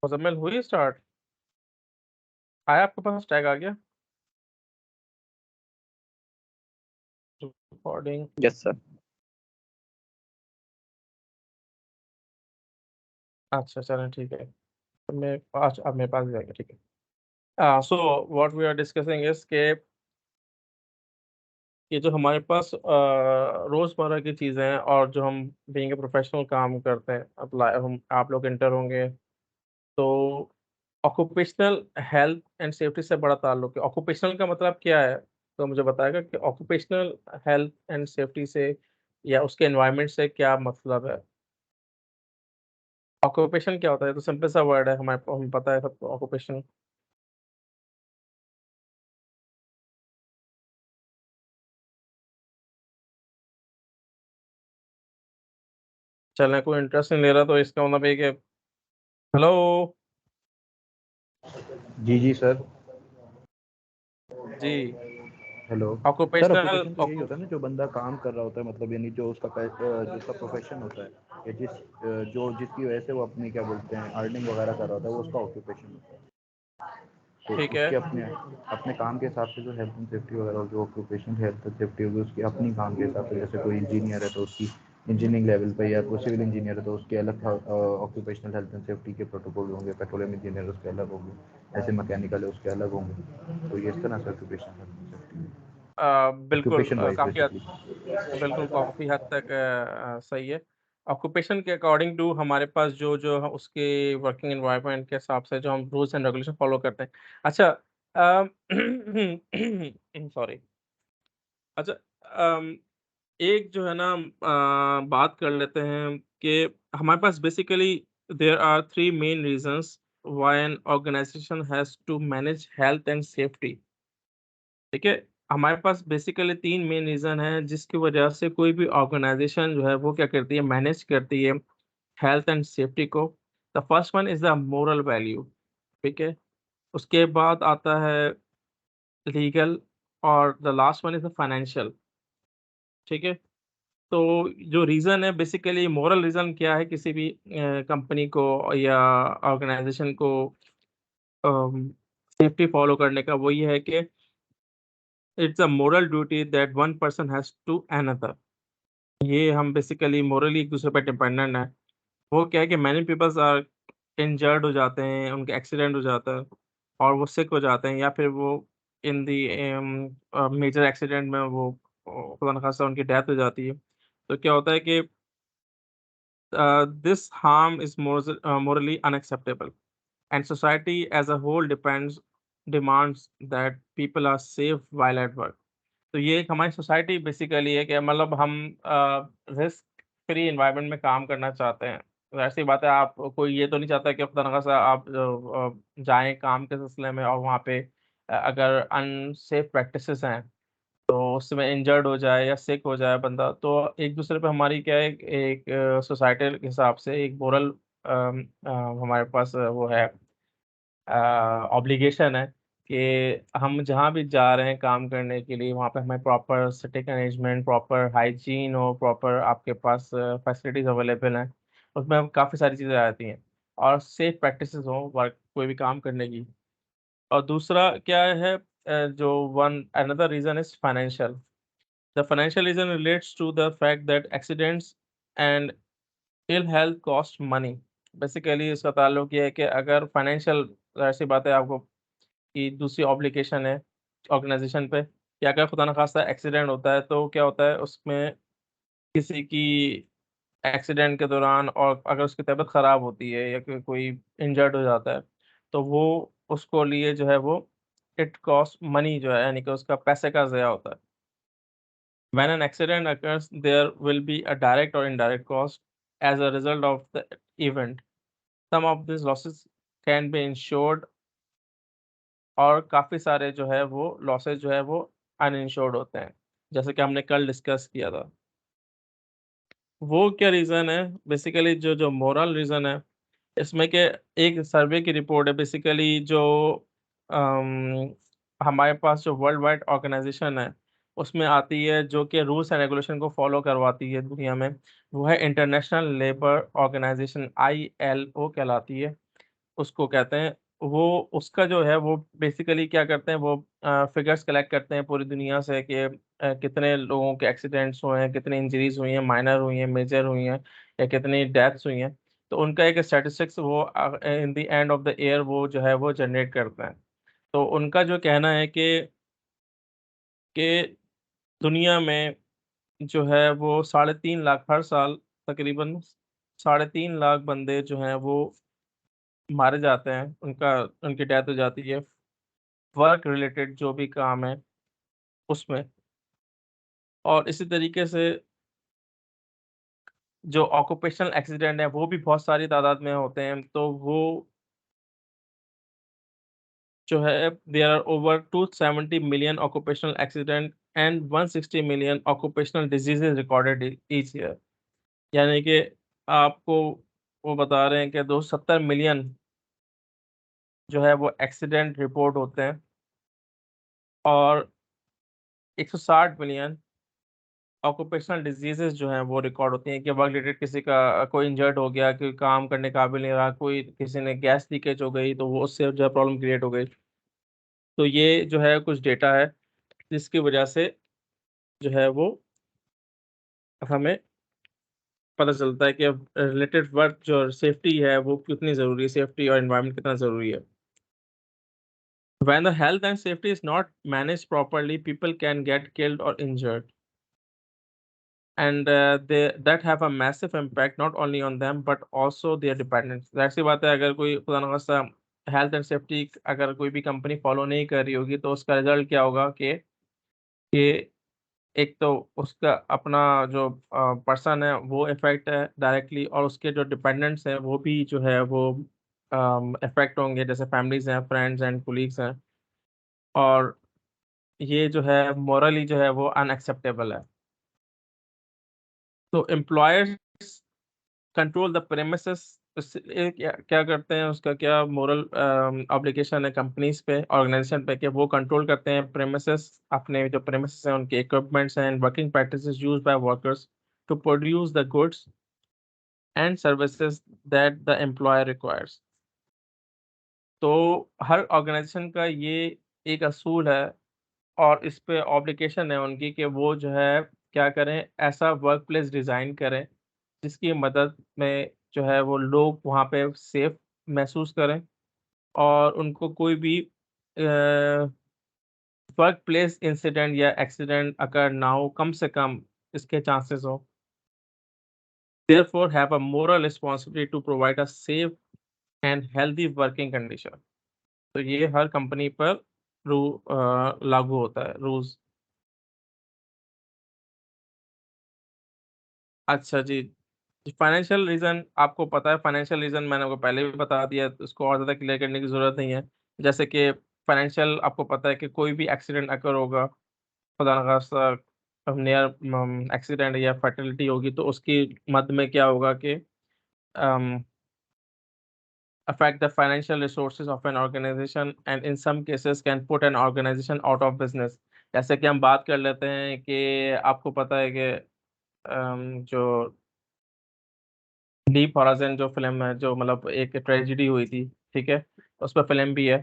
मुजम्मिल हुई स्टार्ट? आया आपके पास, टैग आ गया? रिकॉर्डिंग। Yes sir. अच्छा चलें ठीक है, तो मैं आज अब मेरे पास भी आ गया, ठीक है। So what we are discussing is के ये जो हमारे पास रोज़मर्रा की चीज़ें हैं और जो हम बीइंग ए प्रोफेशनल काम करते हैं, अप्लाई हम आप लोग इंटर होंगे, तो ऑक्यूपेशनल हेल्थ एंड सेफ्टी से बड़ा ताल्लुक है। ऑक्यूपेशनल का मतलब क्या है? तो मुझे बताएगा कि ऑक्यूपेशनल हेल्थ एंड सेफ्टी से या उसके एनवायरनमेंट से क्या मतलब है? ऑक्यूपेशन क्या होता है? तो सिंपल सा वर्ड है, हमें पता है सबको ऑक्यूपेशन। चलें, कोई इंटरेस्ट नहीं ले रहा तो इसका मतलब ये कि हेलो। जी सर। जी। Hello sir. ऑक्यूपेशनल ऑक्यूपेशन तो यही होता है ना, जो बंदा काम कर रहा होता है, मतलब यानी जो उसका प्रोफेशन होता है, या जिसकी वजह से वो अपनी क्या बोलते हैं अर्निंग वगैरह कर रहा होता है, वो उसका ऑक्यूपेशन होता है। तो ठीक है। उसके अपने अपने काम के हिसाब से जो हेल्थ एंड सेफ्टी वगैरह, जो ऑक्यूपेशन हेल्थ एंड सेफ्टी होगी उसकी अपनी काम के हिसाब से। जैसे कोई इंजीनियर है तो उसकी इंजीनियरिंग लेवल पे, या कोई सिविल इंजीनियर है तो उसके अलग ऑक्यूपेशनल हेल्थ एंड सेफ्टी के प्रोटोकॉल होंगे। पेट्रोलियम इंजीनियर उसके अलग होंगे, ऐसे मैकेनिकल है उसके अलग होंगे। तो ये इस तरह से ऑक्यूपेशनल हेल्थ एंड सेफ्टी, बिल्कुल, ऑक्यूपेशन वाइज काफ़ी बेसिकली। बिल्कुल काफ़ी हद तक सही है। ऑक्यूपेशन के अकॉर्डिंग टू हमारे पास जो उसके वर्किंग एनवायरनमेंट के हिसाब से जो हम रूल्स एंड रेगुलेशन फॉलो करते हैं। अच्छा, सॉरी। अच्छा, अम, एक जो है ना बात कर लेते हैं कि हमारे पास basically there are 3 main reasons why an organisation has to manage health and safety. ठीक है? हमारे पास बेसिकली 3 मेन रीज़न हैं जिसकी वजह से कोई भी ऑर्गनाइज़ेशन जो है वो क्या करती है, मैनेज करती है हेल्थ एंड सेफ्टी को। The first one is the moral value, ठीक है? उसके बाद आता है लीगल और the last one is the financial, ठीक है? तो जो रीज़न है बेसिकली मोरल रीज़न क्या है किसी भी कंपनी को या ऑर्गनाइज़ेशन को सेफ्टी फ़ॉलो करने का, वो ये है कि it's a moral duty that one person has to another. ये हम बेसिकली मोरली एक-दूसरे पे डिपेंडेंट हैं। वो क्या है कि मैनी पीपल्स आर इंजर्ड हो जाते हैं, उनके एक्सीडेंट हो जाता है और वो सिक हो जाते हैं या फिर वो इन दी मेजर एक्सीडेंट में वो खुदा न खास्ता उनकी डेथ हो जाती है। तो क्या होता है कि this harm is morally unacceptable, and society as a whole demands that people are safe while at work. तो ये एक हमारी सोसाइटी बेसिकली है कि मतलब हम रिस्क फ्री एनवायरनमेंट में काम करना चाहते हैं। ज़ाहिर-सी बात है, आप कोई ये तो नहीं चाहता कि खुदा न खास्ता आप जाएँ काम के सिलसिले में और वहाँ पे अगर अनसेफ प्रैक्टिसेज़ हैं तो उसमें इंजर्ड हो जाए या सिक हो जाए बंदा, तो एक-दूसरे पे हमारी क्या है, एक सोसाइटल के हिसाब से एक मोरल हमारे पास वो है ऑब्लिगेशन है कि हम जहाँ भी जा रहे हैं काम करने के लिए, वहाँ पे हमें proper sitting arrangement, proper hygiene हो, प्रॉपर आपके पास फैसिलिटीज़ अवेलेबल हैं। उसमें काफ़ी सारी चीज़ें आ जाती हैं और सेफ प्रैक्टिसेज़ हों वर्क कोई भी काम करने की। और दूसरा क्या है, जो one another reason is financial. The financial reason relates to the fact that accidents and ill health cost money. Basically इसका ताल्लुक ये है कि अगर फाइनेंशियल, ज़ाहिर-सी बात है आपको कि दूसरी ऑब्लिगेशन है ऑर्गेनाइज़ेशन पे कि अगर खुदा न खास्ता एक्सीडेंट होता है तो क्या होता है उसमें किसी की एक्सीडेंट के दौरान और अगर उसकी तबीयत ख़राब होती है या कोई इंजर्ड हो जाता है, तो वो उसको लिए जो है वो इट कॉस्ट मनी जो है, यानी कि उसका पैसे का ज़ाया होता है। When an accident occurs, there will be a direct or indirect cost as a result of the event. Some of these losses can be insured और काफ़ी सारे जो है वो लॉसेस जो है वो अनइंश्योर्ड होते हैं, जैसे कि हमने कल डिस्कस किया था। वो क्या रीज़न है बेसिकली, जो मोरल रीज़न है इसमें के एक सर्वे की रिपोर्ट है बेसिकली जो अम, हमारे पास जो वर्ल्ड वाइड ऑर्गेनाइज़ेशन है, उसमें आती है जो कि रूल्स एंड रेगुलेशन को फ़ॉलो करवाती है दुनिया में, वो है इंटरनेशनल लेबर ऑर्गेनाइज़ेशन, आईएलओ कहलाती है। उसको कहते हैं, वो उसका जो है वो बेसिकली क्या करते हैं, वो फिगर्स कलेक्ट करते हैं पूरी दुनिया से कि कितने लोगों के एक्सीडेंट्स हुए हैं, कितने इंजरीज हुई हैं, माइनर हुई हैं, मेजर हुई हैं, या कितनी डेथ्स हुई हैं। तो उनका एक स्टैटिस्टिक्स वो in the end of the year वो जो है वो जनरेट करते हैं। तो उनका जो कहना है कि दुनिया में जो है वो 3.5 लाख हर साल, तकरीबन 3.5 लाख बंदे जो हैं वो मारे जाते हैं, उनकी डेथ हो जाती है वर्क रिलेटेड जो भी काम है उसमें। और इसी तरीके से जो ऑक्यूपेशनल एक्सीडेंट है वो भी बहुत सारी तादाद में होते हैं। तो वो जो है there are over 270 million occupational accident and 160 million occupational diseases recorded each year. यानी कि आपको वो बता रहे हैं कि 270 मिलियन जो है वो एक्सीडेंट रिपोर्ट होते हैं, और 160 मिलियन ऑक्यूपेशनल डिजीजेस जो हैं वो रिकॉर्ड होती हैं कि वर्क रिलेटेड किसी का कोई इंजर्ड हो गया, कोई काम करने काबिल नहीं रहा, कोई किसी ने गैस लीकेज हो गई तो वो उससे जो है प्रॉब्लम क्रिएट हो गई। तो ये जो है कुछ डेटा है जिसकी वजह से जो है वो हमें पता चलता है कि रिलेटेड वर्क जो सेफ्टी है वो कितनी ज़रूरी है, सेफ्टी और एनवायरनमेंट कितना ज़रूरी है। When the health and safety is not managed properly, people can get killed or injured, and they that have a massive impact not only on them but also their dependents। ज़ाहिर सी बात है, अगर कोई खुदा न खास्ता हेल्थ एंड सेफ्टी अगर कोई भी कंपनी फॉलो नहीं कर रही होगी तो उसका रिजल्ट क्या होगा कि एक तो उसका अपना जो पर्सन है वो इफेक्ट है डायरेक्टली, और उसके जो डिपेंडेंट्स हैं वो भी जो है वो इफेक्ट होंगे, जैसे फैमिलीज हैं, फ्रेंड्स एंड कोलीग्स हैं। और ये जो है मॉरली जो है वो अनएक्सेप्टेबल है। तो एम्प्लॉयर्स कंट्रोल द प्रेमिसेस, इसलिए क्या क्या करते हैं, उसका क्या मोरल ऑब्लिगेशन है कंपनीज पे, ऑर्गेनाइजेशन पे, कि वो कंट्रोल करते हैं प्रेमिसेस, अपने जो प्रेमिसेस हैं उनके equipments and working practices used by workers to produce the goods and services that the employer requires. तो हर ऑर्गेनाइजेशन का ये एक असूल है और इस पे ऑब्लिगेशन है उनकी कि वो जो है क्या करें, ऐसा वर्क प्लेस डिज़ाइन करें जिसकी मदद में जो है वो लोग वहाँ पे सेफ महसूस करें, और उनको कोई भी वर्क प्लेस इंसिडेंट या एक्सीडेंट अगर ना हो, कम से कम इसके चांसेस हो। Therefore have a moral responsibility to provide a safe and healthy working condition। तो ये हर कंपनी पर लागू होता है रूल्स। अच्छा जी। फाइनेंशियल रीज़न आपको पता है, फाइनेंशियल रीज़न मैंने आपको पहले भी बता दिया है, तो इसको और ज़्यादा क्लियर करने की ज़रूरत नहीं है। जैसे कि फाइनेंशियल आपको पता है कि कोई भी एक्सीडेंट अगर होगा, खुदा ना खास्ता नियर एक्सीडेंट या फैटेलिटी होगी तो उसकी मद में क्या होगा कि अम, affect the financial resources of an organization and in some cases can put an organization out of business। जैसे कि हम बात कर लेते हैं कि आपको पता है कि जो डीप होराइज़न जो फ़िल्म है, जो मतलब एक ट्रेजेडी हुई थी, ठीक है? उस पे फ़िल्म भी है।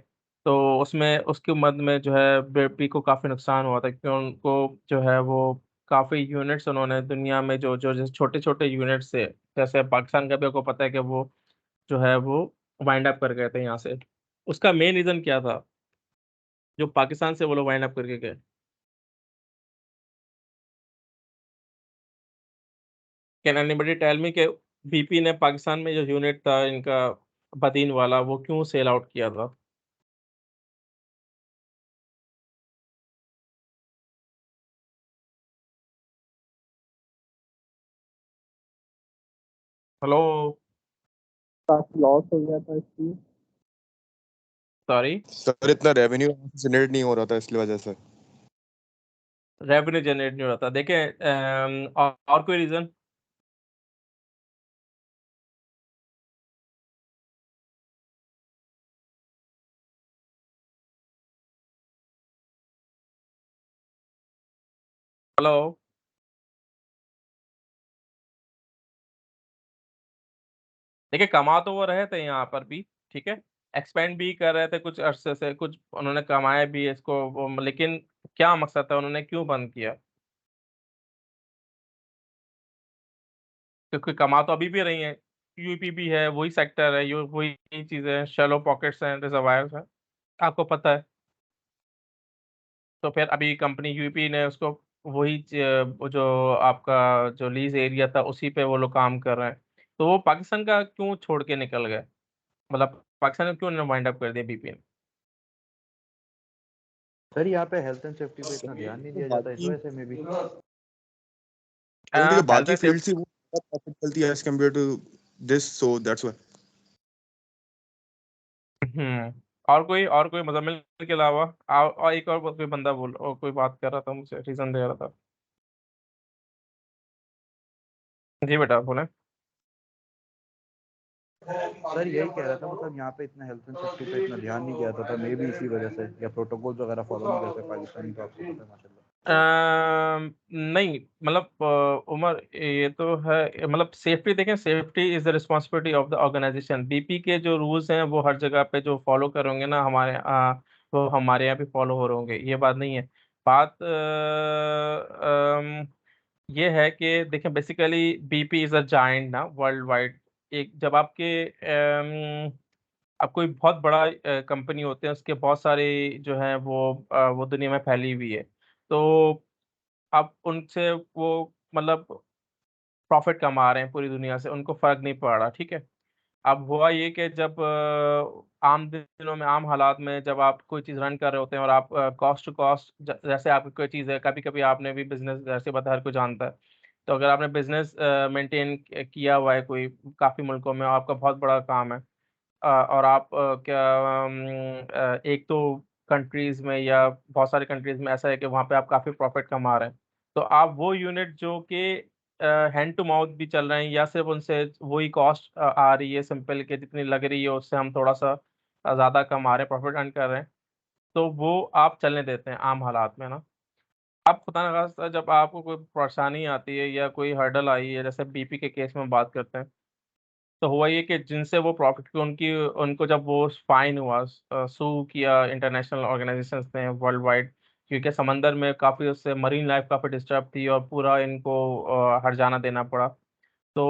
तो उसमें उसके मद में जो है BP को काफ़ी नुकसान हुआ था, क्योंकि उनको जो है वो काफ़ी यूनिट्स उन्होंने दुनिया में जो जो जैसे छोटे-छोटे यूनिट्स थे, जैसे पाकिस्तान का भी आपको पता है कि वो जो है वो वाइंड अप कर गए थे यहाँ से। उसका मेन रीज़न क्या था, जो पाकिस्तान से वो लोग वाइंड अप करके गए? कैन एनीबॉडी टेल मी कि BP ने पाकिस्तान में जो यूनिट था इनका बदीन वाला, वो क्यों सेल आउट किया था? हेलो? काफी लॉस हो गया था इसलिए। सॉरी? सर इतना रेवेन्यू जनरेट नहीं हो रहा था इसलिए वजह से। रेवेन्यू जनरेट नहीं हो रहा था। देखिए और कोई रीज़न? हेलो? देखिए कमा तो वो रहे थे यहाँ पर भी, ठीक है, एक्सपेंड भी कर रहे थे कुछ अरसे से, कुछ उन्होंने कमाया भी है इसको लेकिन क्या मकसद था, उन्होंने क्यों बंद किया? क्योंकि कमा तो अभी भी रही है, यूपी भी है, वही सेक्टर है, यू वही चीजें हैं, शैलो पॉकेट्स हैं, रिजर्वायर्स हैं, आपको पता है। तो फिर अभी कंपनी यूपी ने उसको वही वो जो आपका जो लीज एरिया था उसी पे वो लोग काम कर रहे हैं। तो वो पाकिस्तान का क्यों छोड़ के निकल गए, मतलब पाकिस्तान में क्यों वाइंड अप कर दिया बीपी ने? सर यहाँ पे हेल्थ एंड सेफ्टी पे इतना ध्यान नहीं दिया जाता, इस बाकी वजह से मे बी। जो हेल्थ बाकी एंड फील्ड सेफ्टी। से वो प्रॉफिट चलती है as compared to this, so that's why. और कोई मुजम्मिल के अलावा और एक और कोई बंदा और कोई बात कर रहा था मुझसे, रीजन दे रहा था। जी बेटा बोले। सर यही कह रहा था, मतलब यहाँ पे इतना हेल्थ एंड सेफ्टी पे इतना ध्यान नहीं दिया जाता था, मे बी इसी वजह से, या प्रोटोकॉल्स वगैरह फॉलो नहीं करते पाकिस्तानी, तो आपको पता है माशाल्लाह। नहीं मतलब उमर ये तो है, मतलब सेफ्टी देखें, safety is the responsibility of the organisation. BP के जो रूल्स हैं वो हर जगह पे जो फॉलो करोगे ना हमारे वो हमारे यहाँ भी फॉलो हो रहे होंगे, ये बात नहीं है। बात ये है कि देखें basically BP is a giant ना वर्ल्ड वाइड। एक जब आपके अब कोई बहुत बड़ा कंपनी होते हैं, उसके बहुत सारे जो है वो दुनिया में फैली हुई है। तो अब उनसे वो मतलब प्रॉफिट कमा रहे हैं पूरी दुनिया से, उनको फर्क नहीं पड़ रहा, ठीक है। अब हुआ ये कि जब आम दिनों में, आम हालात में जब आप कोई चीज़ रन कर रहे होते हैं और आप कॉस्ट टू कॉस्ट, जैसे आपकी कोई चीज़ है, कभी कभी आपने भी बिजनेस, जैसे बता हर कोई जानता है, तो अगर आपने बिजनेस मेंटेन किया हुआ है कोई काफ़ी मुल्कों में और आपका बहुत बड़ा काम है, और आप एक तो कंट्रीज में या बहुत सारे कंट्रीज में ऐसा है कि वहाँ पे आप काफ़ी प्रॉफिट कमा रहे हैं, तो आप वो यूनिट जो कि हैंड टू माउथ भी चल रहे हैं या सिर्फ उनसे वही कॉस्ट आ रही है सिंपल के जितनी लग रही है उससे हम थोड़ा सा ज़्यादा कमा रहे हैं, प्रॉफिट अर्न कर रहे हैं, तो वो आप चलने देते हैं आम हालात में ना। आप खुदा न खास्ता जब आपको कोई परेशानी आती है या कोई हर्डल आई है, जैसे बीपी के केस में बात करते हैं, तो हुआ ये कि जिनसे वो प्रॉफिट की उनकी उनको जब वो फाइन हुआ, सू किया इंटरनेशनल ऑर्गेनाइजेशंस ने वर्ल्ड वाइड, क्योंकि समंदर में काफ़ी उससे मरीन लाइफ काफ़ी डिस्टर्ब थी और पूरा इनको हर्जाना देना पड़ा। तो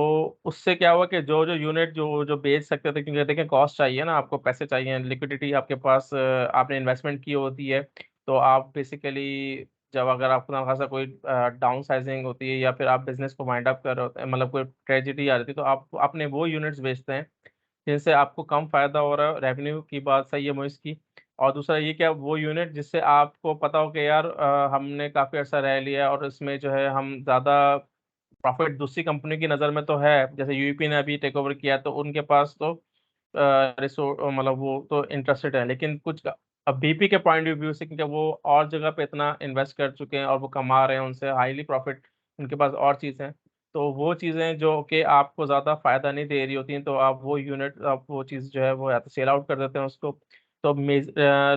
उससे क्या हुआ कि जो जो यूनिट जो जो बेच सकते थे, क्योंकि देखिए कॉस्ट चाहिए ना, आपको पैसे चाहिए, लिक्विडिटी आपके पास, आपने इन्वेस्टमेंट की होती है, तो आप बेसिकली जब अगर आपको ना खासा कोई डाउन साइजिंग होती है या फिर आप बिजनेस को वाइंड अप कर रहे होते हैं, मतलब कोई ट्रेजिडी आ रही थी, तो आप अपने वो यूनिट्स बेचते हैं जिनसे आपको कम फायदा हो रहा है, रेवेन्यू की बात सही है मोइस की। और दूसरा ये क्या, वो यूनिट जिससे आपको पता हो कि यार हमने काफ़ी अर्सा रह लिया है और इसमें जो है हम ज़्यादा प्रॉफिट दूसरी कंपनी की नज़र में तो है, जैसे यूपी ने अभी टेक ओवर किया तो उनके पास तो रिसोर्स मतलब वो तो इंटरेस्टेड है, लेकिन कुछ अब बीपी के पॉइंट ऑफ व्यू से, क्योंकि वो और जगह पे इतना इन्वेस्ट कर चुके हैं और वो कमा रहे हैं उनसे हाईली प्रॉफिट, उनके पास और चीज़ें हैं, तो वो चीज़ें जो कि आपको ज़्यादा फायदा नहीं दे रही होती हैं, तो आप वो यूनिट, आप वो चीज़ जो है वो या तो सेल आउट कर देते हैं उसको। तो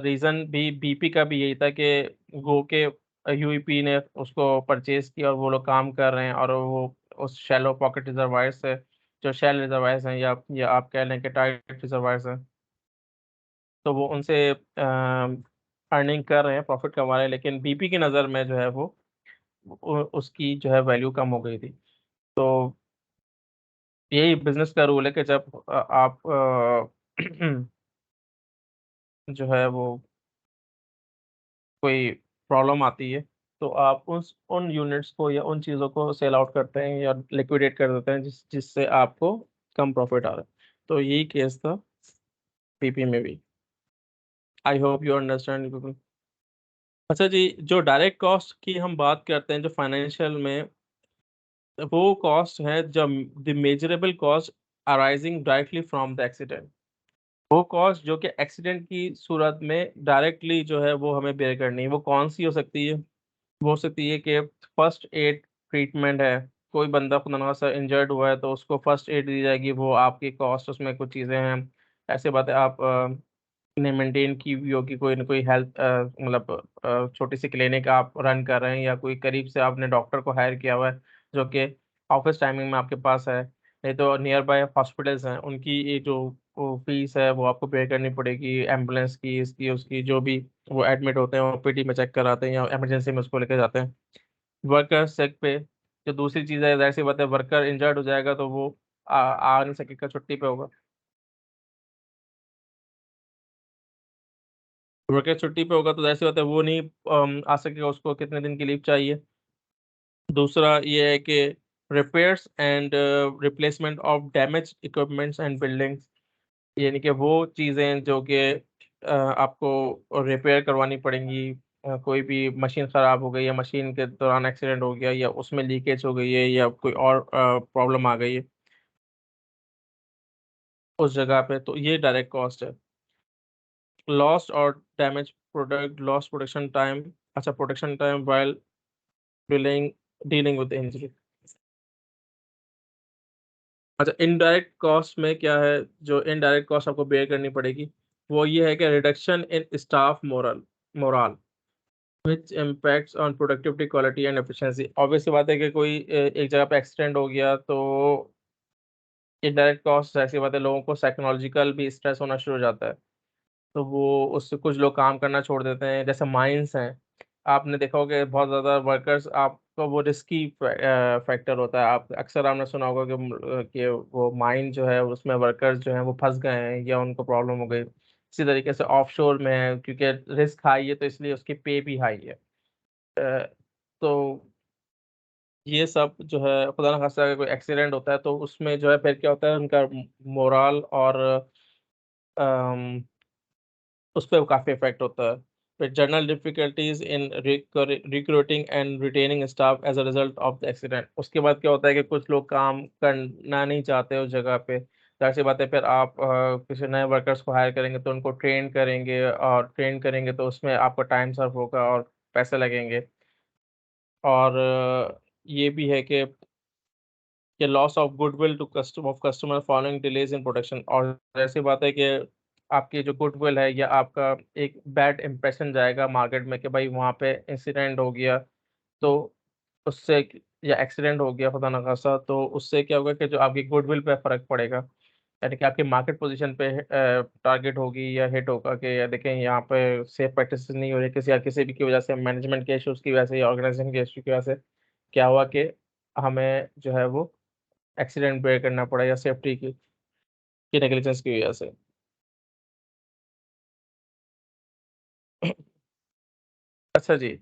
रीज़न भी बीपी का भी यही था कि गो के यूईपी ने उसको परचेज किया और वो लोग काम कर रहे हैं, और वो उस शैलो पॉकेट रिजर्वायर से, जो शैल रिजर्वायर्स हैं या आप कह लें कि टाइट रिजर्वायर्स हैं, तो वो उनसे अर्निंग कर रहे हैं, प्रॉफिट कमा रहे हैं, लेकिन बीपी की नज़र में जो है वो उसकी जो है वैल्यू कम हो गई थी। तो यही बिजनेस का रूल है कि जब आप जो है वो कोई प्रॉब्लम आती है, तो आप उस उन यूनिट्स को या उन चीज़ों को सेल आउट करते हैं या लिक्विडेट कर देते हैं जिससे आपको कम प्रॉफिट आ रहा है। तो यही केस था पीपी में भी। I hope you understand. अच्छा जी, जो डायरेक्ट कॉस्ट की हम बात करते हैं जो फाइनेंशियल में, वो कॉस्ट है जब the measurable cost arising directly from the accident. वो कॉस्ट जो कि एक्सीडेंट की सूरत में डायरेक्टली जो है वो हमें बेयर करनी है, वो कौन सी हो सकती है? वो हो सकती है कि फर्स्ट एड ट्रीटमेंट है, कोई बंदा खुदा ना खास्ता इंजर्ड हुआ है तो उसको फर्स्ट एड दी जाएगी, वो आपकी कॉस्ट, उसमें कुछ चीज़ें हैं, ऐसे बात है, आप ने मेंटेन की हुई होगी कोई ना कोई हेल्थ, मतलब छोटी सी क्लिनिक आप रन कर रहे हैं या कोई करीब से आपने डॉक्टर को हायर किया हुआ है जो कि ऑफिस टाइमिंग में आपके पास है, नहीं तो नियर बाय हॉस्पिटल्स हैं, उनकी ये जो वो फीस है वो आपको पे करनी पड़ेगी, एम्बुलेंस की, इसकी उसकी, जो भी वो एडमिट होते हैं वो पीटी में चेक कराते हैं या इमरजेंसी में उसको लेके जाते हैं। वर्कर सेक पे जो दूसरी चीज़ है, जाहिर सी बात है, वर्कर इंजर्ड हो जाएगा तो वो आ नहीं सकेगा, छुट्टी पे होगा। वर्कर छुट्टी पे होगा तो जाहिर सी बात है वो नहीं आ सकेगा, उसको कितने दिन की लीव चाहिए। दूसरा ये है कि repairs and replacement of damage equipments and buildings, यानी कि वो चीज़ें जो कि आपको रिपेयर करवानी पड़ेंगी। कोई भी मशीन ख़राब हो गई या मशीन के दौरान एक्सीडेंट हो गया या उसमें लीकेज हो गई है या कोई और प्रॉब्लम आ गई है उस जगह पे, तो ये डायरेक्ट कॉस्ट है। लॉस्ट और damage product, lost production time, अच्छा production time while dealing dealing with injury. अच्छा, इनडायरेक्ट कॉस्ट में क्या है, जो इनडायरेक्ट कॉस्ट आपको बेयर करनी पड़ेगी, वो ये है कि reduction in staff morale which impacts on productivity, quality and efficiency. Obvious सी बात है कि कोई एक जगह पे एक्सीडेंट हो गया तो इनडायरेक्ट कॉस्ट, ऐसी बात है, लोगों को साइकोलॉजिकल भी स्ट्रेस होना शुरू हो जाता है। तो वो उससे कुछ लोग काम करना छोड़ देते हैं, जैसे माइंस हैं। आपने देखा होगा कि बहुत ज़्यादा वर्कर्स, आपको वो रिस्की फैक्टर होता है। आप अक्सर आपने सुना होगा कि वो माइन जो है उसमें वर्कर्स जो हैं वो फंस गए हैं या उनको प्रॉब्लम हो गई। इसी तरीके से ऑफशोर में है, क्योंकि रिस्क हाई है तो इसलिए उसकी पे भी हाई है। तो ये सब जो है, खुदा ना खास्ता अगर कोई एक्सीडेंट होता है तो उसमें जो है फिर क्या होता है, उनका मोरल और अम, उस पे काफ़ी इफ़ेक्ट होता है। फिर general difficulties in recruiting and retaining staff as a result of the accident. उसके बाद क्या होता है कि कुछ लोग काम करना नहीं चाहते उस जगह पे। ज़ाहिर-सी बात है, फिर आप किसी नए वर्कर्स को हायर करेंगे तो उनको ट्रेन करेंगे, और ट्रेन करेंगे तो उसमें आपका टाइम सर्व होगा और पैसे लगेंगे। और ये भी है कि loss of goodwill to customer following delays in production. और ऐसी बात है कि आपकी जो गुडविल है या आपका एक बैड इंप्रेशन जाएगा मार्केट में कि भाई वहाँ पे इंसिडेंट हो गया, तो उससे, या एक्सीडेंट हो गया खुदा ना खास्ता, तो उससे क्या होगा कि जो आपकी गुडविल पे फ़र्क पड़ेगा। यानी कि आपकी मार्केट पोजीशन पे टारगेट होगी या हिट होगा कि या देखें यहाँ पे सेफ प्रैक्टिसेस नहीं हो रही, किसी या किसी भी की वजह से, मैनेजमेंट के इश्यूज़ की वजह से या ऑर्गेनाइज़ेशन के इश्यू की वजह से क्या हुआ कि हमें जो है वो एक्सीडेंट बेयर करना पड़ा या सेफ्टी की नेग्लिजेंस की वजह से। अच्छा जी।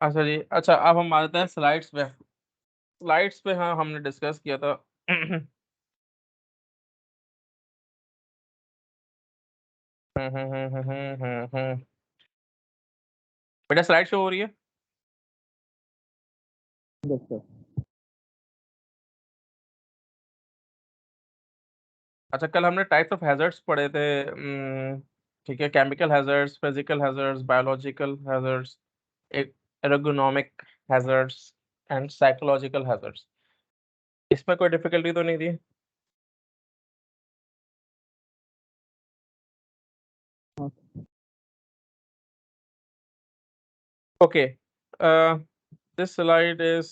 अच्छा जी। अच्छा, अब हम आते हैं स्लाइड्स पे। स्लाइड्स पे हाँ, हमने डिस्कस किया था। हुँ। बेटा स्लाइड शो हो रही है? Yes sir. अच्छा, कल हमने टाइप्स ऑफ हैज़ार्ड्स पढ़े थे। ठीक है, chemical hazards, physical hazards, biological hazards, A ergonomic hazards and psychological hazards. इसमें कोई डिफ़िकल्टी तो नहीं थी? हाँ। Okay. This slide is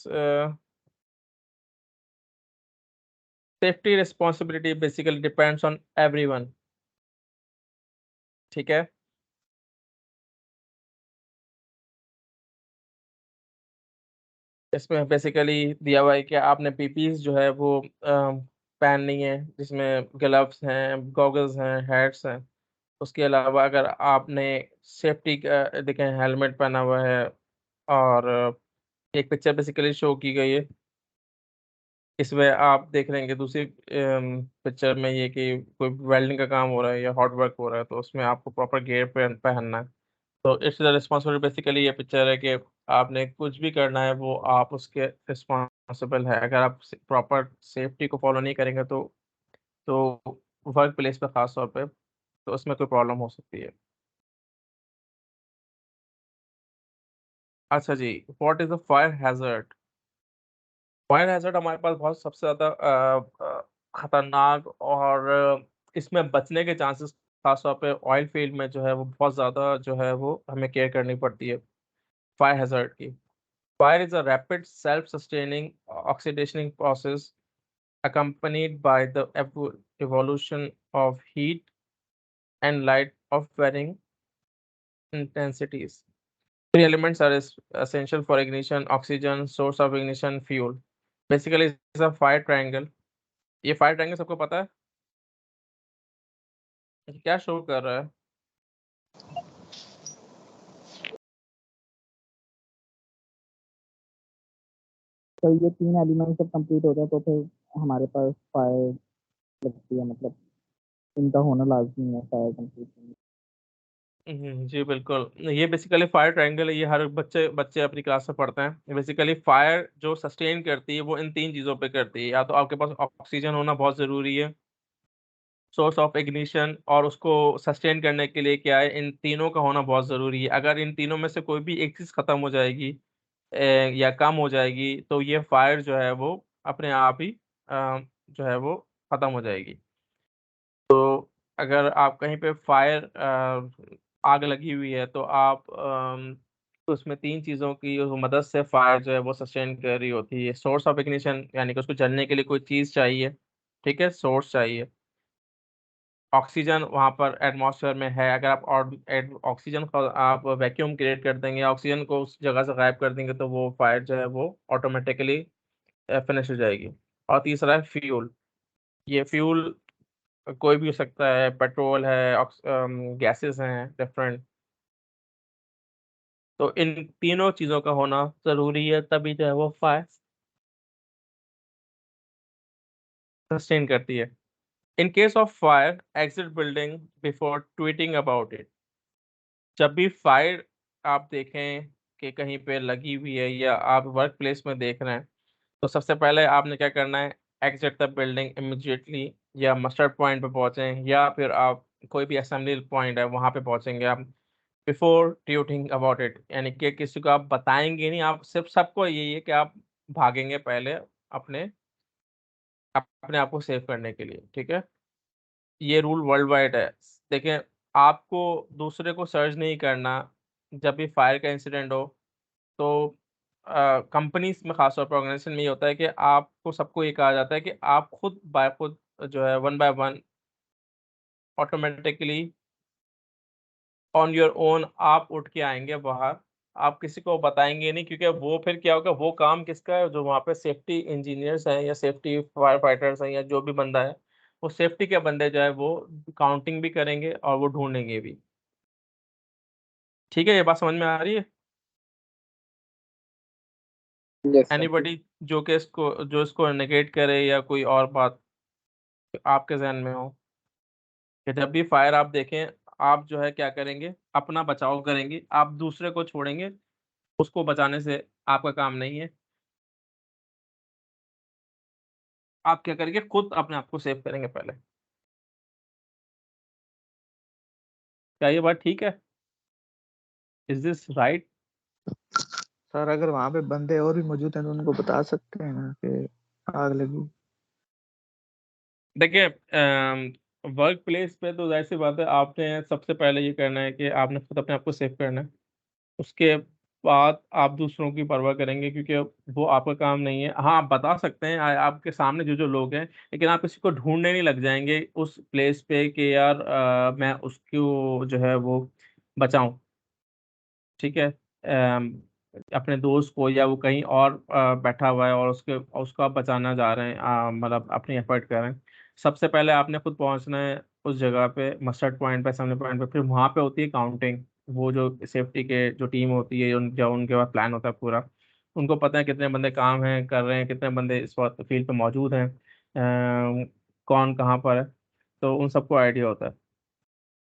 safety responsibility basically depends on everyone. ठीक है? इसमें बेसिकली दिया हुआ है कि आपने पीपीज़ जो है वो पहननी है, जिसमें ग्लव्स हैं, गॉगल्स हैं, हैट्स हैं। उसके अलावा अगर आपने सेफ्टी का देखें, हेलमेट पहना हुआ है, और एक पिक्चर बेसिकली शो की गई है। इसमें आप देख रहे हैं कि दूसरी पिक्चर में ये कि कोई वेल्डिंग का काम हो रहा है या हॉट वर्क हो रहा है, तो उसमें आपको प्रॉपर गियर पहनना है। तो इट्स द रिस्पॉन्सिबिलिटी, बेसिकली ये पिक्चर है कि आपने कुछ भी करना है वो आप उसके रिस्पॉन्सिबल है। अगर आप प्रॉपर सेफ्टी को फॉलो नहीं करेंगे तो वर्क प्लेस पे खास तौर पे, तो उसमें कोई प्रॉब्लम हो सकती है। अच्छा जी, what is a fire hazard? Fire hazard हमारे पास बहुत सबसे ज़्यादा खतरनाक, और इसमें बचने के चांसेस खास तौर पे ऑयल फील्ड में जो है वो बहुत ज़्यादा जो है वो हमें केयर करनी पड़ती है। फायर हैजर्ड की। Fire is a rapid self sustaining oxidationing process accompanied by the evolution of heat and light of varying intensities. Three elements are essential for ignition: oxygen, source of ignition, fuel. Basically, it's a fire triangle. ये fire triangle सबको पता है? ये क्या show कर रहा है? तो ये 3 एलिमेंट जब कंप्लीट हो जाए तो फिर हमारे पास फायर लगती है, मतलब इनका होना लाजमी है फायर कंप्लीट करने। जी बिल्कुल। ये बेसिकली फायर ट्रायंगल है, ये हर बच्चे बच्चे अपनी क्लास में पढ़ते हैं। बेसिकली फायर जो सस्टेन करती है वो इन तीन चीज़ों पे करती है। या तो आपके पास ऑक्सीजन होना बहुत ज़रूरी है, सोर्स ऑफ इग्निशन, और उसको सस्टेन करने के लिए क्या है, इन तीनों का होना बहुत ज़रूरी है। अगर इन तीनों में से कोई भी एक चीज़ ख़त्म हो जाएगी या कम हो जाएगी तो ये फायर जो है वो अपने आप ही जो है वो ख़त्म हो जाएगी। तो अगर आप कहीं पे फायर आग लगी हुई है तो आप उसमें 3 चीज़ों की मदद से फायर जो है वो सस्टेन कर रही होती है। सोर्स ऑफ इग्निशन यानी कि उसको जलने के लिए कोई चीज़ चाहिए, ठीक है? सोर्स चाहिए। ऑक्सीजन वहाँ पर एटमॉस्फेयर में है, अगर आप और ऑक्सीजन को आप वैक्यूम क्रिएट कर देंगे, ऑक्सीजन को उस जगह से गायब कर देंगे तो वो फायर जो है वो ऑटोमेटिकली फिनिश हो जाएगी। और तीसरा है फ्यूल। ये फ्यूल कोई भी हो सकता है, पेट्रोल है, गैसेस हैं डिफरेंट। तो इन तीनों चीज़ों का होना ज़रूरी है, तभी जो है वो फायर सस्टेन करती है। In case of fire, exit building before tweeting about it. जब भी फायर आप देखें कि कहीं पे लगी हुई है या आप वर्क प्लेस में देख रहे हैं, तो सबसे पहले आपने क्या करना है, एग्जिट द बिल्डिंग इमीडिएटली, या मस्टर्ड पॉइंट पे पहुंचें, या फिर आप कोई भी असेंबली पॉइंट है वहां पे पहुंचेंगे आप। बिफोर ट्यूटिंग अबाउट इट यानी कि किसी को आप बताएंगे नहीं, आप सिर्फ सबको यही है कि आप भागेंगे पहले अपने अपने आप को सेव करने के लिए, ठीक है? ये रूल वर्ल्ड वाइड है। देखें, आपको दूसरे को सर्च नहीं करना जब भी फायर का इंसिडेंट हो। तो कंपनीज में खासतौर पर ऑर्गेनाइजेशन में ये होता है कि आपको सबको ये कहा जाता है कि आप खुद बाय खुद जो है one by one automatically on your own आप उठ के आएंगे बाहर। आप किसी को बताएंगे नहीं, क्योंकि वो फिर क्या होगा, वो काम किसका है, जो वहाँ पे सेफ्टी इंजीनियर्स हैं या सेफ्टी फायर फाइटर्स हैं या जो भी बंदा है, वो सेफ्टी के बंदे जो है वो काउंटिंग भी करेंगे और वो ढूंढेंगे भी। ठीक है, ये बात समझ में आ रही है? Yes sir. एनीबॉडी जो इसको नेगेट करे या कोई और बात आपके ज़हन में हो कि जब भी फायर आप देखें, आप जो है क्या करेंगे, अपना बचाव करेंगे, आप दूसरे को छोड़ेंगे, उसको बचाने से आपका काम नहीं है। आप क्या करेंगे, खुद अपने आप को सेव करेंगे पहले। क्या ये बात ठीक है? Is this right? सर अगर वहां पे बंदे और भी मौजूद हैं तो उनको बता सकते हैं ना कि आग लगी। देखिए, वर्क प्लेस पे तो ज़ाहिर-सी बात है, आपने सबसे पहले ये करना है कि आपने खुद अपने आप को सेव करना है। उसके बाद आप दूसरों की परवाह करेंगे, क्योंकि वो आपका काम नहीं है। हाँ, आप बता सकते हैं आपके सामने जो-जो लोग हैं, लेकिन आप किसी को ढूँढने नहीं लग जाएँगे उस प्लेस पे कि यार मैं उसको जो है वो बचाऊँ, ठीक है? अपने दोस्त को, या वो कहीं और बैठा हुआ है और उसको आप बचाना जा रहे हैं, मतलब अपनी एफर्ट कर रहे हैं। सबसे पहले आपने खुद पहुँचना है उस जगह पे, मस्टर्ड पॉइंट पे, असेंबली पॉइंट पे, फिर वहाँ पे होती है काउंटिंग। वो जो सेफ्टी के जो टीम होती है, जो उनके पास प्लान होता है पूरा, उनको पता है कितने बंदे काम हैं कर रहे हैं, कितने बंदे इस वक़्त फील्ड पे मौजूद हैं, कौन कहाँ पर है, तो उन सबको आइडिया होता है।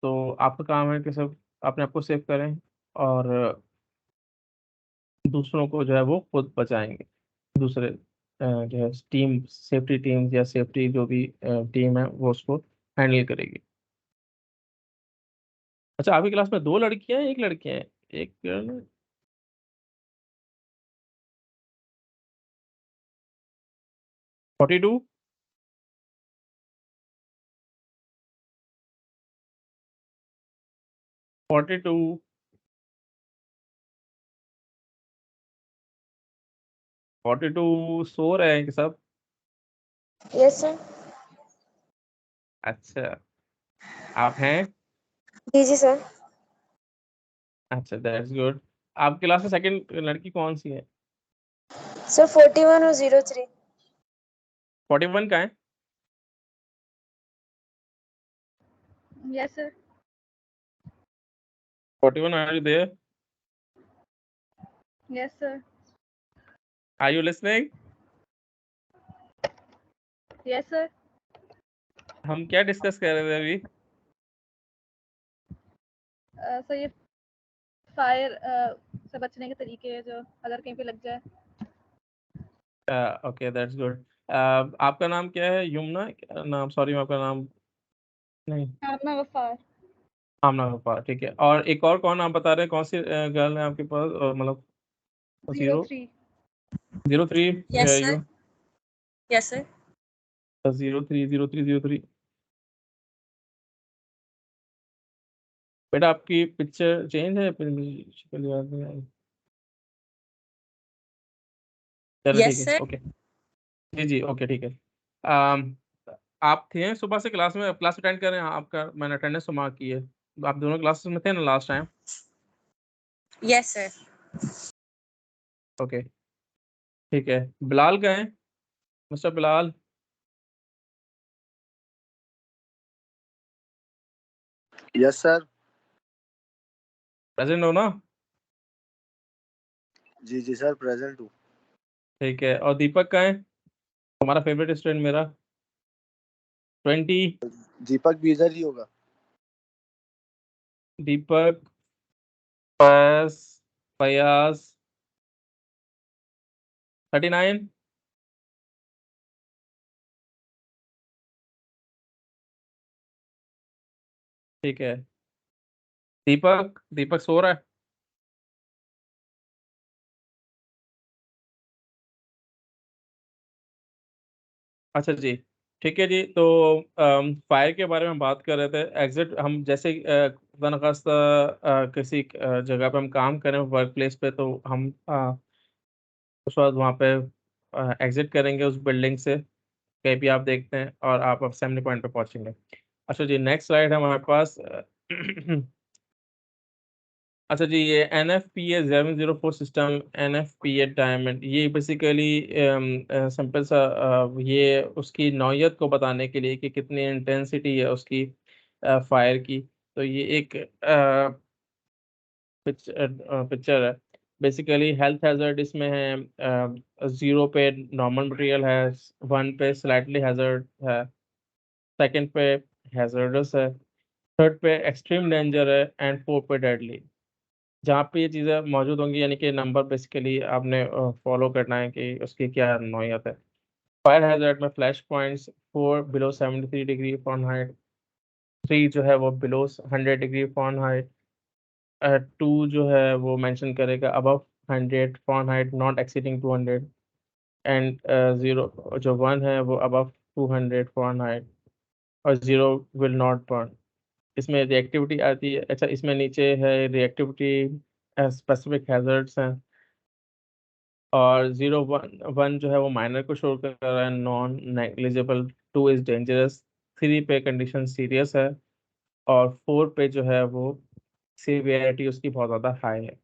तो आपका काम है कि सब अपने आप को सेव करें और दूसरों को जो है वो खुद बचाएँगे। दूसरे जो है टीम, सेफ्टी टीम्स या सेफ्टी जो भी टीम है वो उसको हैंडल करेगी। अच्छा, आपकी क्लास में 2 लड़कियाँ हैं, 1 लड़के हैं? 1 गर्ल है? 42? 42 सो रहे हैं कि सब? Yes sir. अच्छा, आप हैं? जी जी सर। अच्छा, दैट्स गुड। आपकी क्लास में सेकंड लड़की कौन सी है? सर 41 और 03। 41 का है? Yes sir. 41, are you there? Yes sir. Are you listening? Yes sir. हम क्या डिस्कस कर रहे थे अभी? सर ये फायर से बचने के तरीके हैं जो अगर कहीं पे लग जाए। Okay, that's good. आपका नाम क्या है? यमुना नाम? सॉरी, मैं आपका नाम नहीं। आमना वफार। आमना गफ्फार, ठीक है। और एक और कौन आप बता रहे हैं? कौन सी गर्ल है आपके पास? मतलब 03। 03? Yes you sir. Yes sir. 03 बेटा, आपकी पिक्चर चेंज है, फिर मुझे शक्ल याद नहीं आई। चलो ठीक यस है, सर। ओके। जी जी, ओके, ठीक है। अम, आप थे सुबह से क्लास में? क्लास अटेंड कर रहे हैं? आपका मैंने अटेंडेंस तो मार्क की है। आप दोनों क्लासेस में थे ना last time? Yes sir. Okay, ठीक है। बिलाल का है? Mister Bilal? Yes sir. Present हो ना? जी जी सर, प्रेजेंट हूँ। ठीक है। और दीपक का है? हमारा फेवरेट स्टूडेंट मेरा। 20। दीपक भी इधर ही होगा। दीपक, फयाज, फयाज 39। ठीक है। दीपक, दीपक सो रहा है? अच्छा जी, ठीक है जी। तो फायर के बारे में बात कर रहे थे। एग्जिट हम जैसे खुदा न खास्ता किसी जगह पे हम काम करें वर्क प्लेस पे, तो हम उस वक्त वहाँ पे एग्जिट करेंगे उस बिल्डिंग से। कहीं भी आप देखते हैं और आप असेंबली पॉइंट पे पहुंचेंगे। अच्छा जी, नेक्स्ट स्लाइड है हमारे पास। अच्छा जी, ये NFPA 704 सिस्टम, NFPA डायमंड, ये बेसिकली सिंपल सा ये उसकी नौइयत को बताने के लिए कि कितनी इंटेंसिटी है उसकी फायर की। तो ये एक पिक्चर है। बेसिकली हेल्थ हैजर्ड इसमें है। 0 पे नॉर्मल मटेरियल है, 1 पे स्लाइटली हैजर्ड है, सेकंड पे हैजर्डस है, थर्ड पे एक्सट्रीम डेंजर है, एंड 4 पे डेडली। जहाँ पे ये चीज़ें मौजूद होंगी, यानी कि नंबर बेसिकली आपने फॉलो करना है कि उसकी क्या नौइयत है। फायर हैजर्ड में flash points 4 below 73 degree Fahrenheit, 3 जो है वो बिलो 100 डिग्री फ़ारेनहाइट, 2 जो है वो मेंशन करेगा above 100 Fahrenheit not exceeding 200, and 0 जो 1 है वो अबव 200 फ़ारेनहाइट, और 0 विल नॉट बर्न। इसमें रिएक्टिविटी आती है। अच्छा, इसमें नीचे है रिएक्टिविटी, स्पेसिफिक हैजर्ड्स हैं। और 0 1 जो है वो माइनर को शो कर रहा है, नॉन नेग्लिजिबल। 2 इज डेंजरस, 3 पे कंडीशन सीरियस है, और 4 पे जो है वो सीवियरिटी उसकी बहुत ज़्यादा हाई है।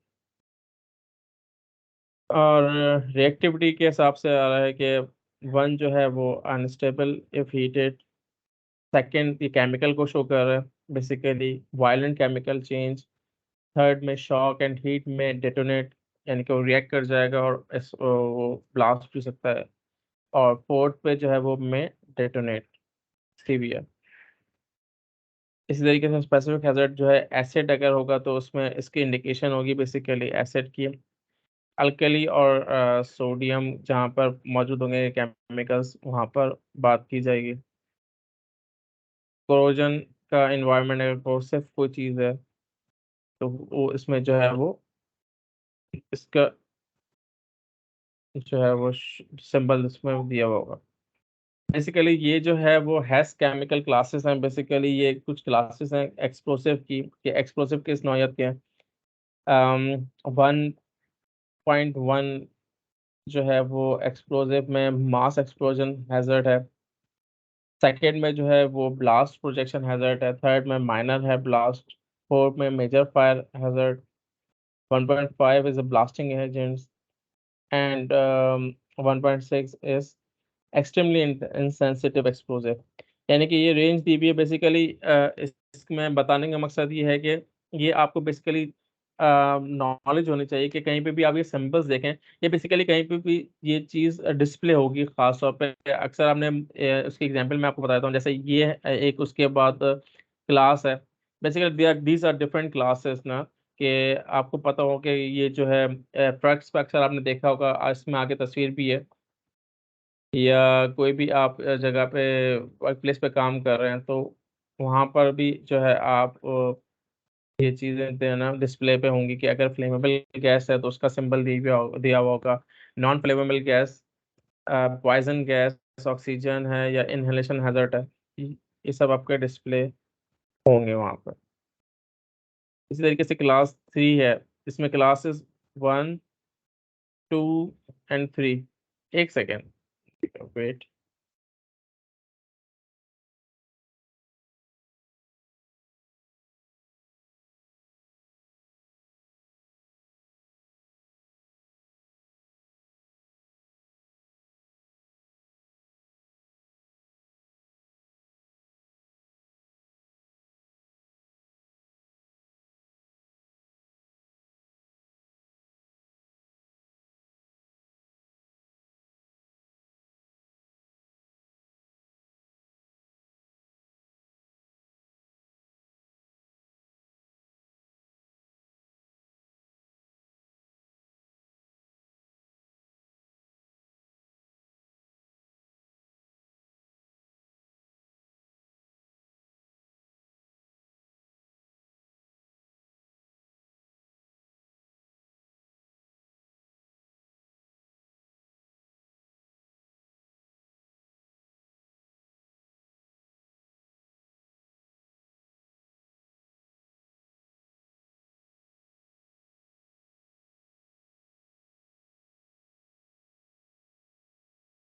और रिएक्टिविटी के हिसाब से आ रहा है कि 1 जो है वो अनस्टेबल इफ हीटेड, सेकंड ये केमिकल को शो कर रहा है, basically violent chemical change, third में शॉक एंड हीट में डेटोनेट, यानी कि वो रिएक्ट कर जाएगा और वो ब्लास्ट भी सकता है, और फोर्थ पे जो है वो में डेटोनेट सीवियर। इसी तरीके से स्पेसिफिक हैजर्ड जो है एसिड अगर होगा तो उसमें इसकी इंडिकेशन होगी बेसिकली एसिड की। अल्कली और सोडियम जहाँ पर मौजूद होंगे केमिकल्स, वहाँ पर बात की जाएगी। कोरोजन का इन्वायरमेंट अगर कोर्सिव कोई चीज़ है तो वो इसमें जो है वो इसका जो है वो सिंबल इसमें दिया हुआ होगा। बेसिकली ये जो है वो हैश केमिकल क्लासेस हैं। बेसिकली ये कुछ क्लासेस हैं एक्सप्लोसिव की, कि एक्सप्लोसिव किस नौयत के हैं। 1.1 जो है वो एक्सप्लोजिव में मास एक्सप्लोजन हैजर्ड है। सेकेंड में जो है वो ब्लास्ट प्रोजेक्शन हैजर्ड है। थर्ड में माइनर है ब्लास्ट। फोर्थ में major fire hazard. 1.5 is a blasting agents, and 1.6 is extremely insensitive explosive। यानी कि ये रेंज दी हुई है बेसिकली। इसमें बताने का मकसद ये है कि ये आपको बेसिकली नॉलेज होनी चाहिए कि कहीं पे भी आप ये सिंबल्स देखें, ये बेसिकली कहीं पे भी ये चीज़ डिस्प्ले होगी। खास तौर पे अक्सर आपने उसकी एग्जांपल मैं आपको बताता हूँ। जैसे ये है एक, उसके बाद क्लास है। Basically these are different classes ना, कि आपको पता हो कि ये जो है ट्रक्स पे अक्सर आपने देखा होगा, इसमें आगे तस्वीर भी है। या कोई भी आप जगह पे वर्क प्लेस पे काम कर रहे हैं तो वहाँ पर भी जो है आप ये चीज़ें देना डिस्प्ले पे होंगी कि अगर फ्लेमेबल गैस है तो उसका सिंबल दिया हुआ होगा। Non flammable gas, poison gas, oxygen है या इनहेलेशन हैजर्ड है, ये सब आपके डिस्प्ले होंगे वहाँ पर। इसी तरीके से क्लास 3 है, इसमें क्लासेस 1, 2 एंड 3। एक सेकेंड वेट।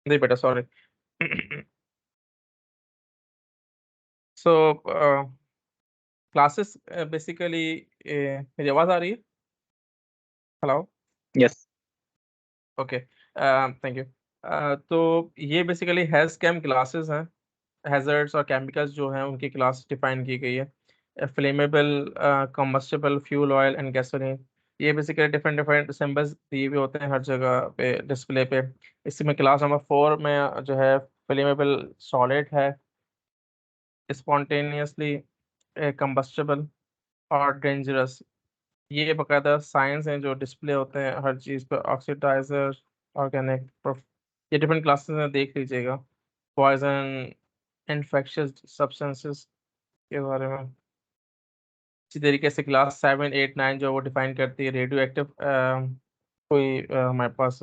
नहीं बेटा, सॉरी। सो क्लासेस बेसिकली, मेरी आवाज़ आ रही है? Hello. Yes. Okay, thank you. तो ये बेसिकली हेल्थ कैम क्लासेस हैं। हैजर्ड्स और केमिकल्स जो हैं उनकी क्लास डिफाइन की गई है। Flammable, combustible fuel oil and gasoline, ये बेसिकली डिफरेंट डिफरेंट सिंबल्स दिए हुए होते हैं हर जगह पे डिस्प्ले पे। इसमें क्लास नंबर 4 में जो है फ्लेमेबल सॉलिड है, स्पॉन्टेनियसली कम्बस्टिबल और डेंजरस। ये बकायदा साइंस हैं जो डिस्प्ले होते हैं हर चीज़ पर। ऑक्सीडाइजर, ऑर्गेनिक, ये डिफरेंट क्लासेस में देख लीजिएगा। पॉइजन, इन्फेक्शियस सब्सटेंसेस के बारे में। इसी तरीके से क्लास 7, 8, 9 जो वो डिफाइन करती है रेडियो एक्टिव कोई हमारे पास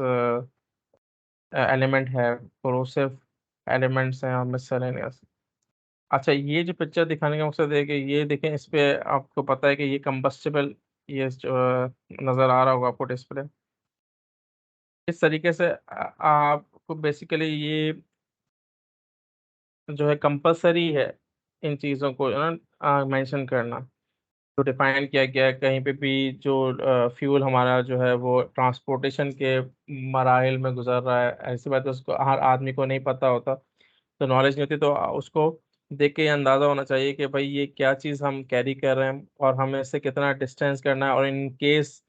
एलिमेंट है, कोरोसिव एलिमेंट्स हैं और मिससेलेनियस। अच्छा, ये जो पिक्चर दिखाने का मकसद है कि ये देखें, इस पे आपको पता है कि ये कंबस्टिबल, ये जो नज़र आ रहा होगा आपको डिस्प्ले। इस तरीके से आपको बेसिकली ये जो है कंपलसरी है इन चीज़ों को ना मेंशन करना। तो डिफाइन किया गया है कहीं पे भी जो फ्यूल हमारा जो है वो ट्रांसपोर्टेशन के मराहिल में गुजर रहा है, ऐसी बात है उसको हर आदमी को नहीं पता होता, तो नॉलेज नहीं होती, तो उसको देख के ये अंदाज़ा होना चाहिए कि भाई ये क्या चीज़ हम कैरी कर रहे हैं और हमें इससे कितना डिस्टेंस करना है। और इन केस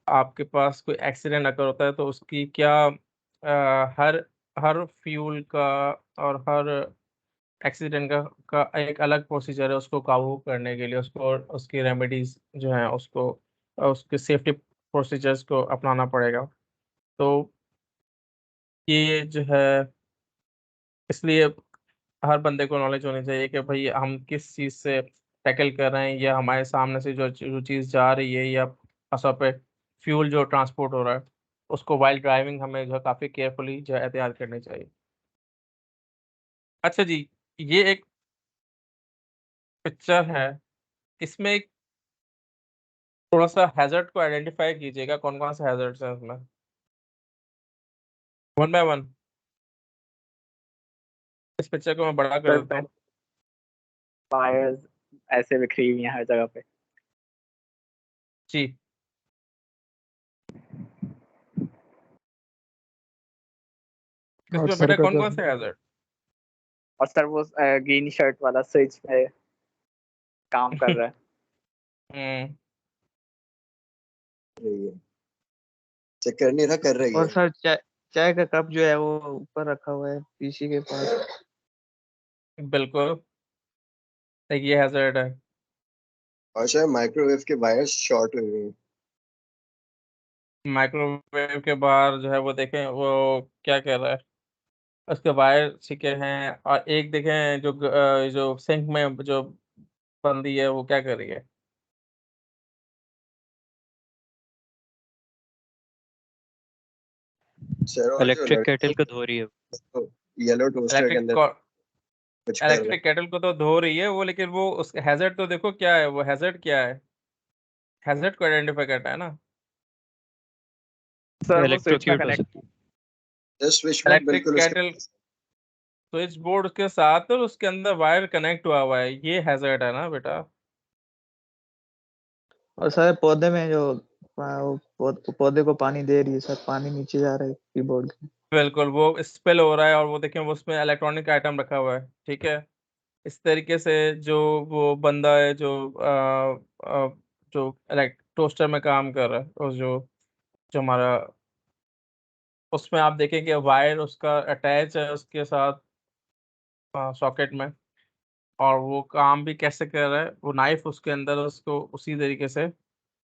आपके पास कोई एक्सीडेंट अगर होता है तो उसकी क्या हर हर फ्यूल का और हर एक्सीडेंट का एक अलग प्रोसीजर है उसको काबू करने के लिए। उसको उसकी रेमेडीज जो हैं उसको उसके सेफ्टी प्रोसीजर्स को अपनाना पड़ेगा। तो ये जो है, इसलिए हर बंदे को नॉलेज होनी चाहिए कि भाई हम किस चीज़ से टैकल कर रहे हैं, या हमारे सामने से जो चीज़ जा रही है, या खासतौर पे फ्यूल जो ट्रांसपोर्ट हो रहा है, उसको वाइल ड्राइविंग हमें जो है काफ़ी केयरफुली जो है एहतियात करनी चाहिए। अच्छा जी, ये एक पिक्चर है, इसमें एक थोड़ा सा हैजर्ड को आइडेंटिफाई कीजिएगा, कौन कौन से हैजर्ड्स हैं उसमें। वन बाय वन इस पिक्चर को मैं बड़ा कर देता हूँ। फायर्स ऐसे बिखरी हुई हैं हर जगह पे। जी और इसमें सर बेटा का कौन जो कौन से हैजर्ड? और सर वो ग्रीन शर्ट वाला स्विच पे काम कर रहा है। हम्म रही है चेक कर नहीं रहा कर रही और है सर चाय का कप जो है वो ऊपर रखा हुआ है पीसी के पास। बिल्कुल एक ये हैजर्ड है। और शायद माइक्रोवेव के वायर्स शॉर्ट हुए हैं माइक्रोवेव के बाहर जो है वो देखें वो क्या कह रहा है, उसके वायर छिके हैं। और एक देखें जो सिंक में जो बंदी है वो क्या कर रही है? सर और जो इलेक्ट्रिक लड़का केटल को धो रही है। येलो टोस्टर के अंदर कुछ कर रहा है इलेक्ट्रिक केटल को तो धो रही है वो, लेकिन वो उस हैजर्ड तो देखो क्या है, वो हैजर्ड क्या है, हैजर्ड को आइडेंटिफाई करना है ना। सर वो स्विच में इलेक्ट्रोक्यूट हो कनेक्ट। सकती है। जस्ट स्विच बोर्ड इलेक्ट्रिक बिल्कुल उसके केटल स्विच बोर्ड के साथ और उसके अंदर वायर कनेक्ट हुआ हुआ है, ये हैजर्ड है ना बेटा। और सर पौधे में जो पौधे को पानी दे रही है सर, पानी नीचे जा रहा है कीबोर्ड के। बिल्कुल वो स्पिल हो रहा है और वो देखें वो उसमें इलेक्ट्रॉनिक आइटम रखा हुआ है, ठीक है। इस तरीके से जो वो बंदा है जो टोस्टर में काम कर रहा है, और जो जो हमारा उसमें आप देखें कि वायर उसका अटैच है उसके साथ सॉकेट में, और वो काम भी कैसे कर रहा है, वो नाइफ उसके अंदर उसको उसी तरीके से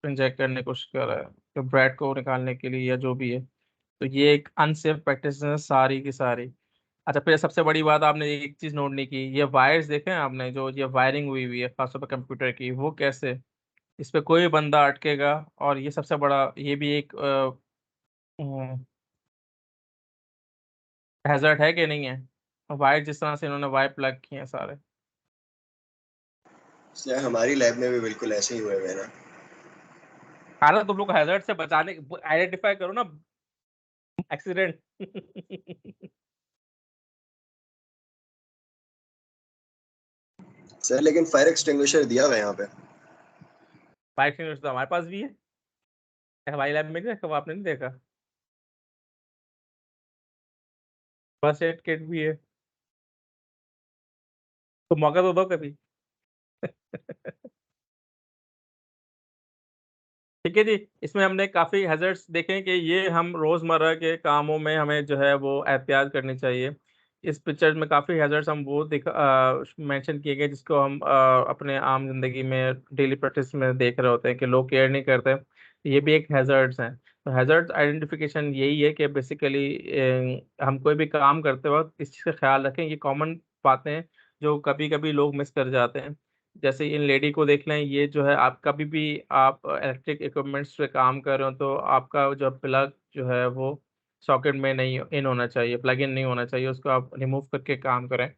इंजेक्ट करने की कोशिश कर रहा है तो ब्रेड को निकालने के लिए या जो भी है। तो ये एक अनसेफ प्रैक्टिस है सारी की सारी। अच्छा फिर सबसे बड़ी बात आपने एक चीज नोट नहीं की, ये वायर्स देखे हैं आपने, जो ये वायरिंग हुई हुई है खासतौर पर कंप्यूटर की, वो कैसे इस पे कोई बंदा अटकेगा। और ये सबसे बड़ा ये भी एक हैजर्ड है कि नहीं है, वायर जिस तरह से इन्होंने वायर प्लग किए हैं सारे। सर हमारी लैब में भी बिल्कुल ऐसे ही हुए हुए हैं ना हालांकि तुम लोग हैजर्ड से बचाने आइडेंटिफाई करो ना एक्सीडेंट। सर लेकिन फायर एक्सटिंग्विशर दिया हुआ है यहाँ पे फायर एक्सटिंग्विशर तो हमारे पास भी है, हमारी लैब में नहीं देखा, वो आपने नहीं देखा। फर्स्ट एड किट भी है, तो मौका तो दो कभी। ठीक है जी, इसमें हमने काफ़ी हैजर्ड्स देखे हैं कि ये हम रोज़मर्रा के कामों में हमें जो है वो एहतियात करनी चाहिए। इस पिक्चर में काफ़ी हैजर्ड्स हम वो मेंशन किए गए जिसको हम अपने आम ज़िंदगी में डेली प्रैक्टिस में देख रहे होते हैं कि लोग केयर नहीं करते। ये भी एक हैजर्ड्स हैं। तो हैजर्ड्स आइडेंटिफिकेशन यही है कि बेसिकली हम कोई भी काम करते वक्त इस चीज़ का ख्याल रखें, ये कॉमन बातें हैं जो कभी कभी लोग मिस कर जाते हैं। जैसे इन लेडी को देख लें, ये जो है आप कभी भी आप इलेक्ट्रिक इक्विपमेंट्स पे काम कर रहे हो तो आपका जो प्लग जो है वो सॉकेट में नहीं इन होना चाहिए, प्लग इन नहीं होना चाहिए, उसको आप रिमूव करके काम करें।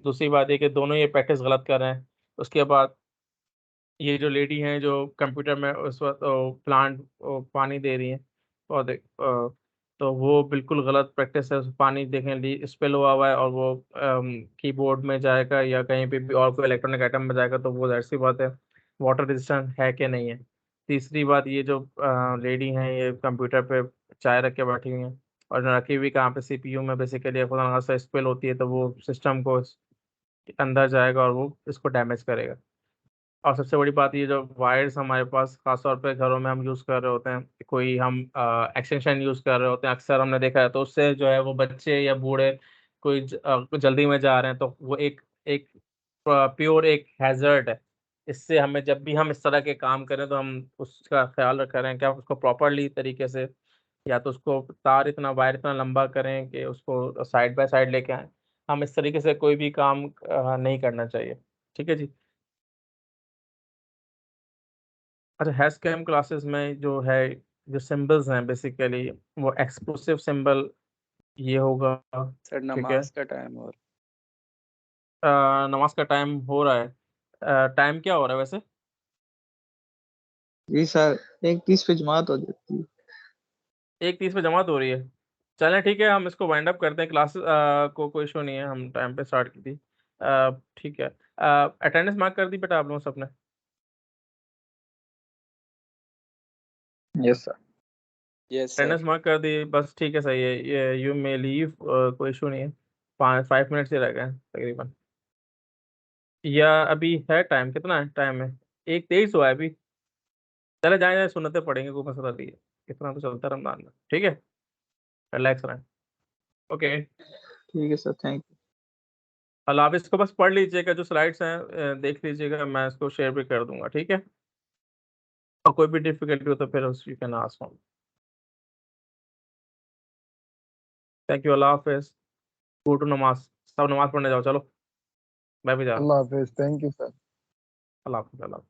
दूसरी बात ये कि दोनों ये प्रैक्टिस गलत कर रहे हैं। उसके बाद ये जो लेडी हैं जो कंप्यूटर में उस वक्त प्लांट पानी दे रही हैं पौधे तो वो बिल्कुल गलत प्रैक्टिस है। पानी देखें स्पिल हुआ हुआ है और वो कीबोर्ड में जाएगा या कहीं पे भी और कोई इलेक्ट्रॉनिक आइटम में जाएगा तो वो जाहिर सी बात है वाटर रेजिस्टेंट है कि नहीं है। तीसरी बात ये जो लेडी हैं ये कंप्यूटर पे चाय रख के बैठी हुई हैं और रखी हुई कहाँ पे सीपीयू में, बेसिकली खुदा ना खास्ता स्पिल होती है तो वो सिस्टम को अंदर जाएगा और वो इसको डैमेज करेगा। और सबसे बड़ी बात ये जो वायर्स हमारे पास खास तौर पे घरों में हम यूज़ कर रहे होते हैं, कोई हम एक्सटेंशन यूज़ कर रहे होते हैं, अक्सर हमने देखा है तो उससे जो है वो बच्चे या बूढ़े कोई जल्दी में जा रहे हैं तो वो एक एक प्योर एक हैजर्ड है। इससे हमें जब भी हम इस तरह के काम करें तो हम उसका ख्याल रख रहे हैं क्या उसको प्रॉपरली तरीके से, या तो उसको तार इतना वायर इतना लंबा करें कि उसको साइड बाय साइड लेके आएँ। हम इस तरीके से कोई भी काम नहीं करना चाहिए। ठीक है जी। अच्छा हैश कैम क्लासेस में जो है जो सिंबल्स हैं बेसिकली वो एक्सक्लूसिव सिंबल ये होगा। सर ठीक है। नमाज का टाइम और नमाज का टाइम हो रहा है, टाइम क्या हो रहा है वैसे? जी सर 1:30 पे जमात हो जाती है। 1:30 पे जमात हो रही है। चलें ठीक है, हम इसको वाइंड अप करते हैं। क्लासेस को कोई इशू नहीं है, हम टाइम पे स्टार्ट की थी। ठीक है, अटेंडेंस मार्क कर दी बेटा आप लोगों सबने? Yes sir. Yes attendance sir. Mark कर दी, बस ठीक है, सही है। ये यू मे लीव, कोई इशू नहीं है। 5 मिनट्स ही रह गए हैं तकरीबन, या अभी है टाइम? कितना है टाइम? है 1:23 हुआ है अभी। चले जाए जाए, सुन्नतें पढ़ेंगे, कोई मसला नहीं है, इतना तो चलता है रमजान में। ठीक है, रिलैक्स रहें। ओके, ठीक है सर, थैंक यू। अल्लाह हाफिज़। इसको बस पढ़ लीजिएगा, जो स्लाइड्स हैं देख लीजिएगा, मैं इसको शेयर भी कर दूंगा। ठीक है, और कोई भी डिफिकल्टी हो तो फिर you can ask me. Thank you, अल्लाह हाफिज़। गो टू नमाज, सब नमाज पढ़ने जाओ, चलो मैं भी जा रहा हूँ। अल्लाह हाफिज, थैंक यू सर। अल्लाह हाफिज़।